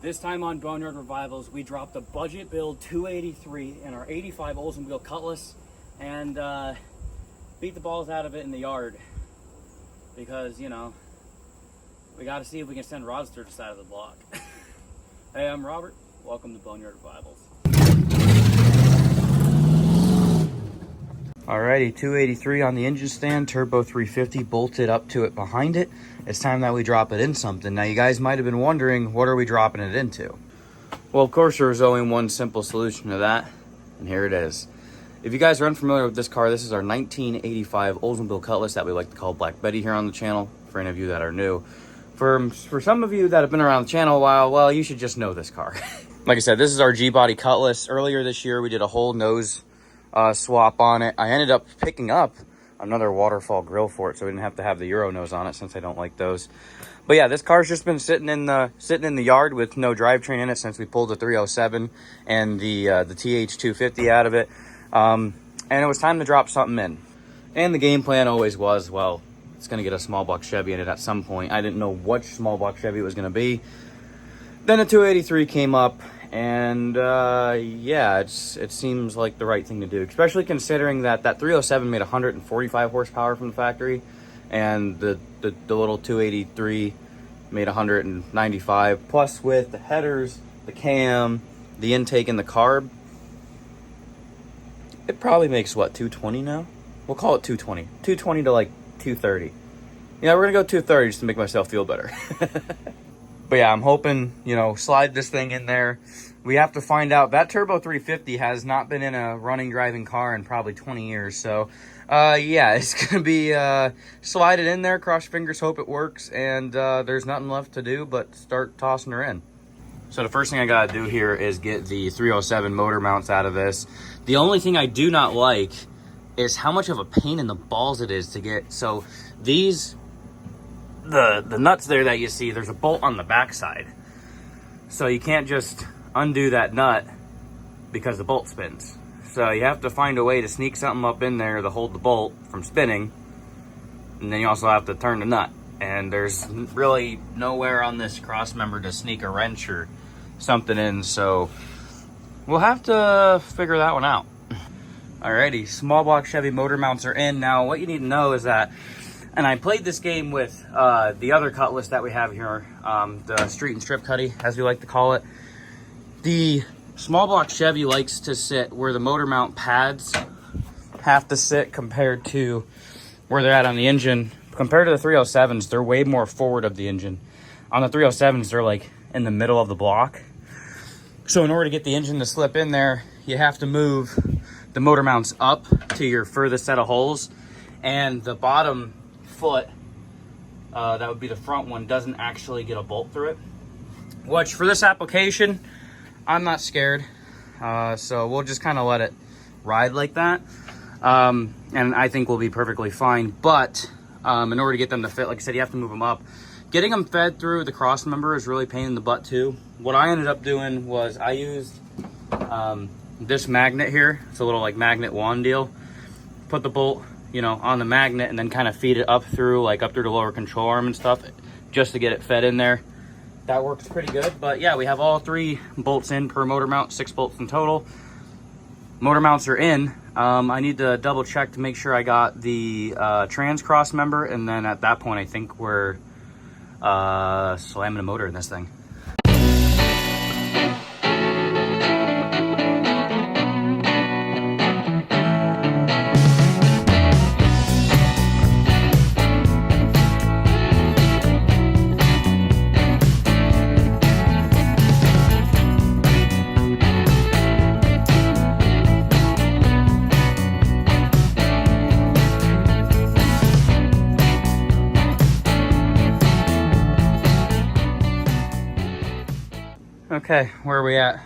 This time on Boneyard Revivals, we dropped the budget build 283 in our 85 Oldsmobile Cutlass and beat the balls out of it in the yard because, you know, we got to see if we can send rods to the side of the block. Hey, I'm Robert. Welcome to Boneyard Revivals. Alrighty, 283 on the engine stand, turbo 350 bolted up to it behind it. It's time that we drop it in something. Now you guys might have been wondering, what are we dropping it into? Well, of course there's only one simple solution to that, and here it is. If you guys are unfamiliar with this car, this is our 1985 Oldsmobile Cutlass that we like to call Black Betty here on the channel, for any of you that are new. For some of you that have been around the channel a while, well, you should just know this car. Like I said, this is our G-body Cutlass. Earlier this year, we did a whole nose swap on it. I ended up picking up another waterfall grill for it, so we didn't have to have the Euro nose on it since I don't like those. But yeah, this car's just been sitting in the yard with no drivetrain in it since we pulled the 307 and the TH250 out of it. And it was time to drop something in. And the game plan always was, well, it's going to get a small block Chevy in it at some point. I didn't know which small block Chevy it was going to be. Then the 283 came up, and yeah, it seems like the right thing to do, especially considering that 307 made 145 horsepower from the factory, and the little 283 made 195. Plus, with the headers, the cam, the intake, and the carb, it probably makes what, 220 now? We'll call it 220. 220 to like 230. Yeah, we're gonna go 230 just to make myself feel better. But yeah, I'm hoping, you know, slide this thing in there. We have to find out. That turbo 350 has not been in a running, driving car in probably 20 years. So, yeah, it's going to be slide it in there, cross your fingers, hope it works. And there's nothing left to do but start tossing her in. So the first thing I got to do here is get the 307 motor mounts out of this. The only thing I do not like is how much of a pain in the balls it is to get. So these... The nuts there that you see, there's a bolt on the backside. So you can't just undo that nut because the bolt spins. So you have to find a way to sneak something up in there to hold the bolt from spinning. And then you also have to turn the nut. And there's really nowhere on this cross member to sneak a wrench or something in. So we'll have to figure that one out. Alrighty, small block Chevy motor mounts are in. Now what you need to know is that, and I played this game with the other Cutlass that we have here, the street and strip cutty, as we like to call it. The small block Chevy likes to sit where the motor mount pads have to sit compared to where they're at on the engine. Compared to the 307s, they're way more forward of the engine. On the 307s, they're like in the middle of the block. So in order to get the engine to slip in there, you have to move the motor mounts up to your furthest set of holes, and the bottom foot, that would be the front one, doesn't actually get a bolt through it, which for this application I'm not scared, so we'll just kind of let it ride like that, and I think we'll be perfectly fine. But in order to get them to fit, like I said, you have to move them up. Getting them fed through the cross member is really a pain in the butt too. What I ended up doing was I used this magnet here. It's a little like magnet wand deal. Put the bolt, you know, on the magnet, and then kind of feed it up through the lower control arm and stuff, just to get it fed in there. That works pretty good. But yeah, we have all 3 bolts in per motor mount, 6 bolts in total. Motor mounts are in. I need to double check to make sure I got the trans cross member, and then at that point I think we're slamming a motor in this thing. Okay, where are we at?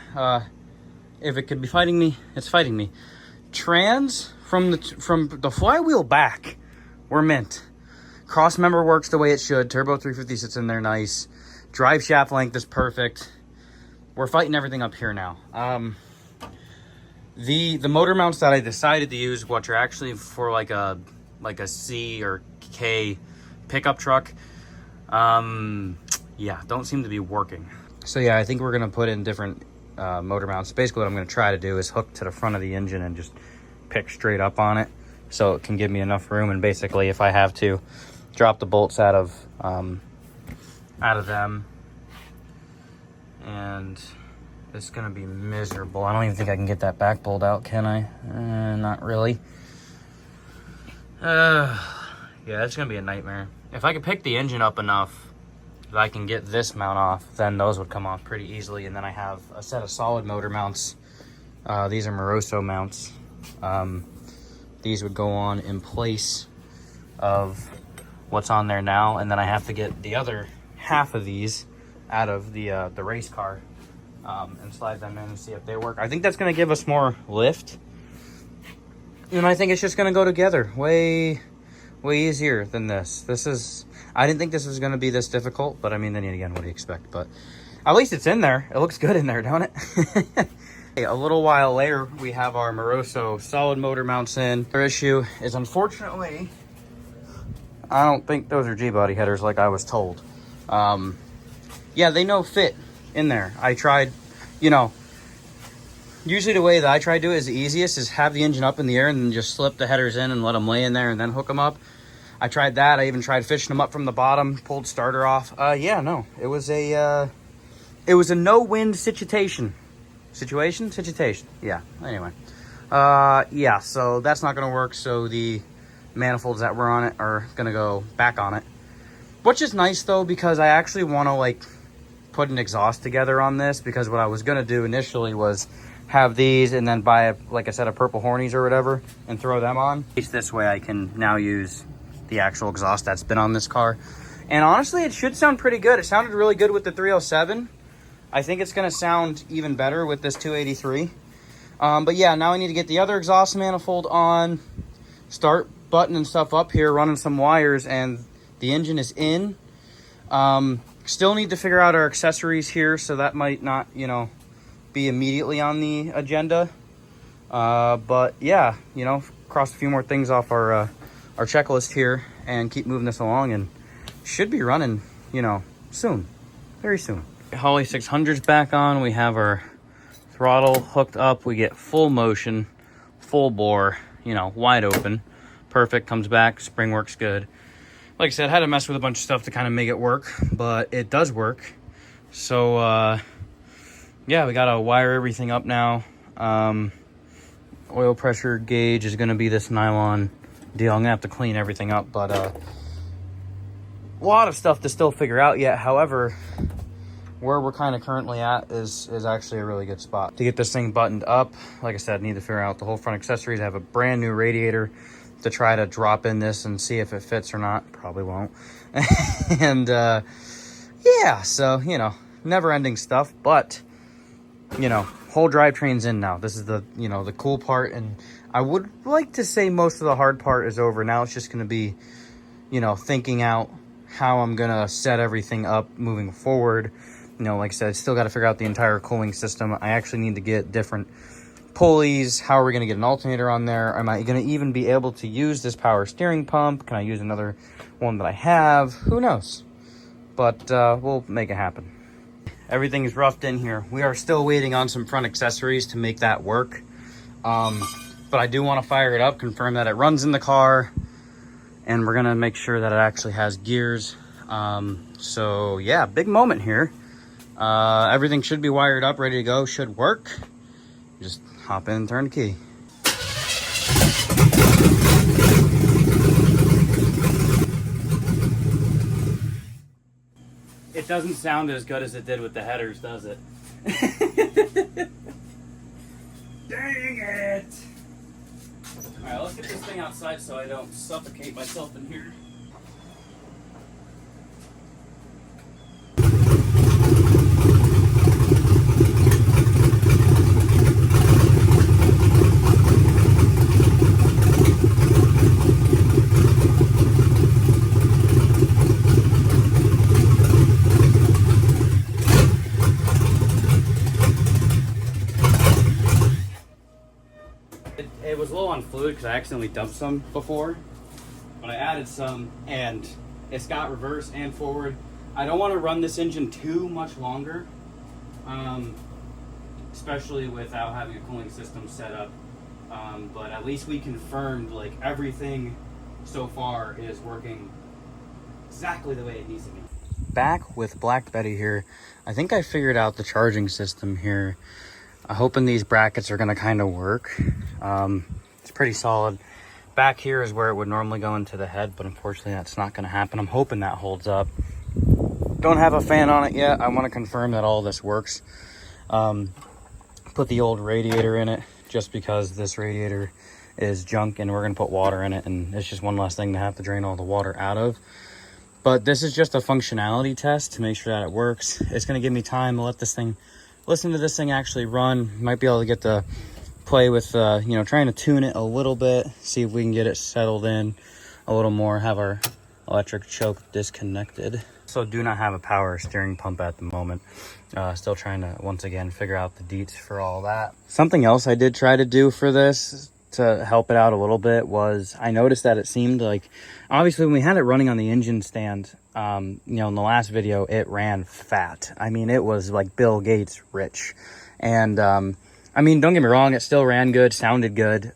If it could be fighting me, it's fighting me. Trans from the flywheel back, we're mint. Cross member works the way it should. Turbo 350 sits in there nice. Drive shaft length is perfect. We're fighting everything up here now. The motor mounts that I decided to use, which are actually for like a C or K pickup truck, yeah, don't seem to be working. So yeah, I think we're gonna put in different motor mounts. Basically what I'm gonna try to do is hook to the front of the engine and just pick straight up on it, so it can give me enough room. And basically if I have to drop the bolts out of them, and it's gonna be miserable. I don't even think I can get that back bolt out, can I? Not really. Yeah, it's gonna be a nightmare. If I could pick the engine up enough that I can get this mount off, then those would come off pretty easily. And then I have a set of solid motor mounts. These are Moroso mounts. These would go on in place of what's on there now, and then I have to get the other half of these out of the race car and slide them in and see if they work. I think that's going to give us more lift, and I think it's just going to go together way easier than this. I didn't think this was going to be this difficult, but I mean, then again, what do you expect? But at least it's in there. It looks good in there, don't it? Okay, a little while later, we have our Moroso solid motor mounts in. Our issue is, unfortunately, I don't think those are G-body headers like I was told. Yeah, they no fit in there. I tried, you know, usually the way that I try to do it is the easiest, is have the engine up in the air and then just slip the headers in and let them lay in there and then hook them up. I tried that. I even tried fishing them up from the bottom, pulled starter off. Yeah, no, it was a no-win situation. Situation? Yeah, anyway. Yeah, so that's not going to work. So the manifolds that were on it are going to go back on it. Which is nice, though, because I actually want to, like, put an exhaust together on this. Because what I was going to do initially was have these and then buy, like I said, a purple Hornies or whatever and throw them on. This way I can now use the actual exhaust that's been on this car. And honestly, it should sound pretty good. It sounded really good with the 307. I think it's going to sound even better with this 283. But yeah, now I need to get the other exhaust manifold on, start buttoning stuff up here, running some wires, and the engine is in. Still need to figure out our accessories here, so that might not, you know, be immediately on the agenda. But yeah, you know, cross a few more things off our checklist here and keep moving this along, and should be running, you know, soon, very soon. Holly 600's back on. We have our throttle hooked up. We get full motion, full bore, you know, wide open. Perfect, comes back, spring works good. Like I said, I had to mess with a bunch of stuff to kind of make it work, but it does work. So, yeah, we got to wire everything up now. Oil pressure gauge is going to be this nylon deal. I'm going to have to clean everything up, but a lot of stuff to still figure out yet. However, where we're kind of currently at is actually a really good spot. To get this thing buttoned up, like I said, I need to figure out the whole front accessories. I have a brand new radiator to try to drop in this and see if it fits or not. Probably won't. And yeah, so, you know, never-ending stuff, but, you know, whole drivetrain's in now. This is the, you know, the cool part, and I would like to say most of the hard part is over. Now it's just going to be, you know, thinking out how I'm going to set everything up moving forward. You know, like I said, I still got to figure out the entire cooling system. I actually need to get different pulleys. How are we going to get an alternator on there? Am I going to even be able to use this power steering pump? Can I use another one that I have? Who knows? But we'll make it happen. Everything is roughed in here. We are still waiting on some front accessories to make that work. But I do want to fire it up, confirm that it runs in the car, and we're going to make sure that it actually has gears. So yeah, big moment here. Everything should be wired up, ready to go, should work. Just hop in and turn the key. It doesn't sound as good as it did with the headers, does it? Dang it! Alright, let's get this thing outside so I don't suffocate myself in here. It was low on fluid because I accidentally dumped some before, but I added some and it's got reverse and forward. I don't want to run this engine too much longer especially without having a cooling system set up. But at least we confirmed like everything so far is working exactly the way it needs to be. Back with Black Betty here. I think I figured out the charging system here. I'm hoping these brackets are going to kind of work. It's pretty solid. Back here is where it would normally go into the head, but unfortunately that's not going to happen. I'm hoping that holds up. Don't have a fan on it yet. I want to confirm that all this works. Put the old radiator in it just because this radiator is junk and we're going to put water in it, and it's just one less thing to have to drain all the water out of. But this is just a functionality test to make sure that it works. It's going to give me time to let this thing, listen to this thing actually run. Might be able to get to play with, you know, trying to tune it a little bit, see if we can get it settled in a little more, have our electric choke disconnected. So do not have a power steering pump at the moment. Still trying to, once again, figure out the deets for all that. Something else I did try to do for this to help it out a little bit was I noticed that it seemed like, obviously when we had it running on the engine stand, you know, in the last video, it ran fat. I mean, it was like Bill Gates rich. And I mean, don't get me wrong, it still ran good, sounded good.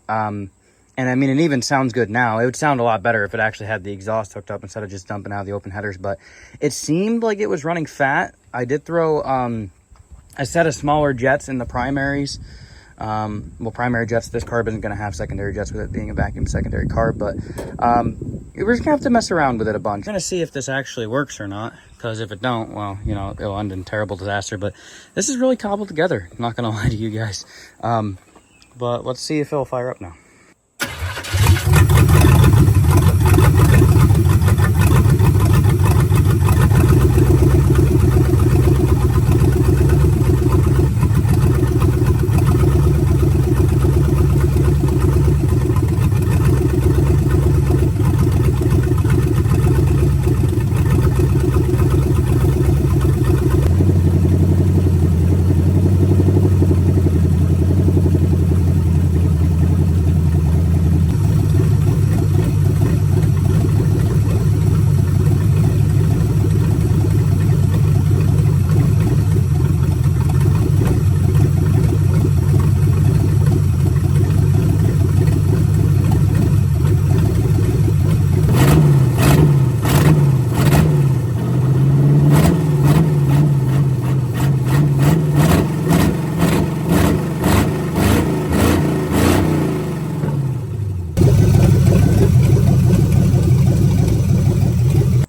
And I mean, it even sounds good now. It would sound a lot better if it actually had the exhaust hooked up instead of just dumping out the open headers. But it seemed like it was running fat. I did throw a set of smaller jets in the primaries. Well, primary jets. This carb isn't going to have secondary jets with it being a vacuum secondary carb. But we're just going to have to mess around with it a bunch. I'm going to see if this actually works or not. Because if it don't, well, you know, it'll end in terrible disaster. But this is really cobbled together. I'm not going to lie to you guys. But let's see if it'll fire up now.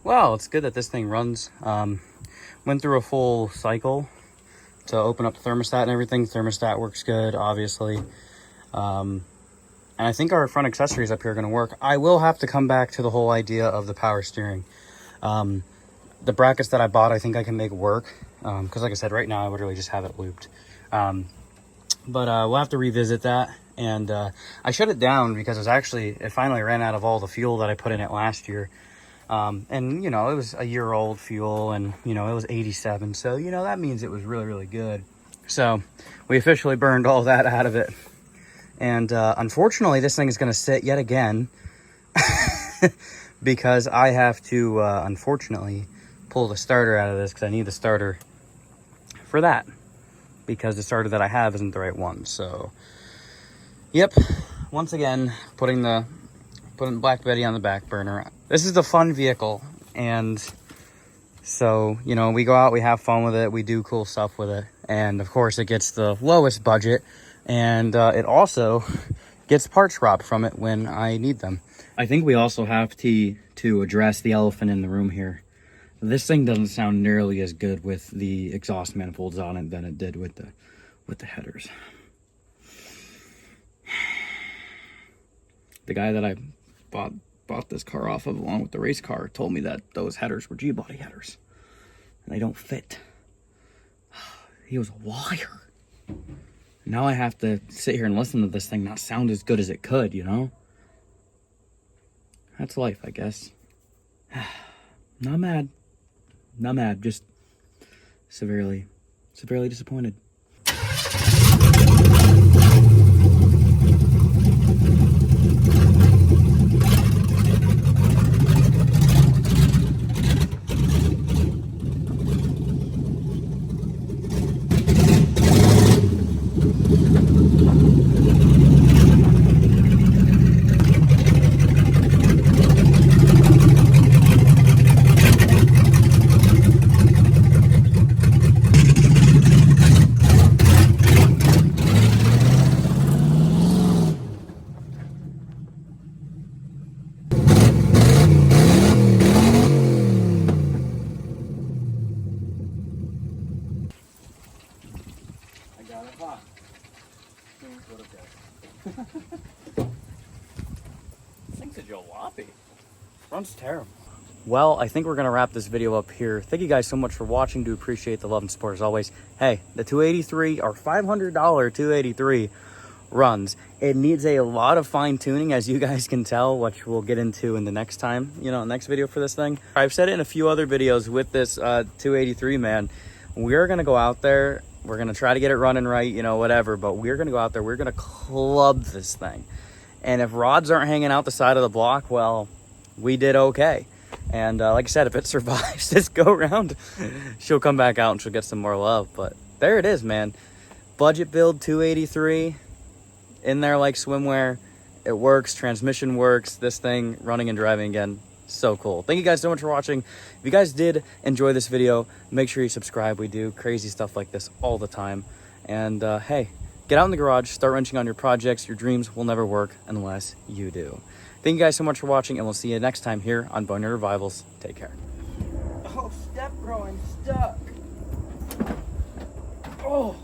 Well, it's good that this thing runs. Went through a full cycle to open up the thermostat and everything. Thermostat works good, obviously. And I think our front accessories up here are going to work. I will have to come back to the whole idea of the power steering. The brackets that I bought, I think I can make work. Because like I said, right now I would really just have it looped. But we'll have to revisit that. And I shut it down because it finally ran out of all the fuel that I put in it last year. And you know, it was a year old fuel, and you know, it was 87. So, you know, that means it was really, really good. So we officially burned all that out of it. And, unfortunately this thing is going to sit yet again because I have to, unfortunately pull the starter out of this because I need the starter for that because the starter that I have isn't the right one. So, yep. Once again, putting Black Betty on the back burner. This is the fun vehicle, and so, you know, we go out, we have fun with it, we do cool stuff with it, and of course it gets the lowest budget, and it also gets parts robbed from it when I need them. I think we also have to address the elephant in the room here. This thing doesn't sound nearly as good with the exhaust manifolds on it than it did with the headers. The guy that I bought this car off of along with the race car told me that those headers were G-body headers and they don't fit. He was a liar. Now I have to sit here and listen to this thing not sound as good as it could, you know? That's life, I guess. Not mad, just severely disappointed. Yeah, that's hot. This thing's a jalopy. Runs terrible. Well, I think we're going to wrap this video up here. Thank you guys so much for watching. Do appreciate the love and support as always. Hey, the 283 or $500 283 runs. It needs a lot of fine tuning, as you guys can tell, which we'll get into in the next time, next video for this thing. I've said it in a few other videos with this 283, man. We're going to go out there. We're going to try to get it running right, whatever. But we're going to go out there. We're going to club this thing. And if rods aren't hanging out the side of the block, well, we did okay. And like I said, if it survives this go round, she'll come back out and she'll get some more love. But there it is, man. Budget build 283 in there like swimwear. It works. Transmission works. This thing running and driving again. So cool. Thank you guys so much for watching. If you guys did enjoy this video, make sure you subscribe. We do crazy stuff like this all the time. And hey, get out in the garage, start wrenching on your projects. Your dreams will never work unless you do. Thank you guys so much for watching, and we'll see you next time here on Boneyard Revivals. Take care. Oh, step bro, I'm stuck. Oh.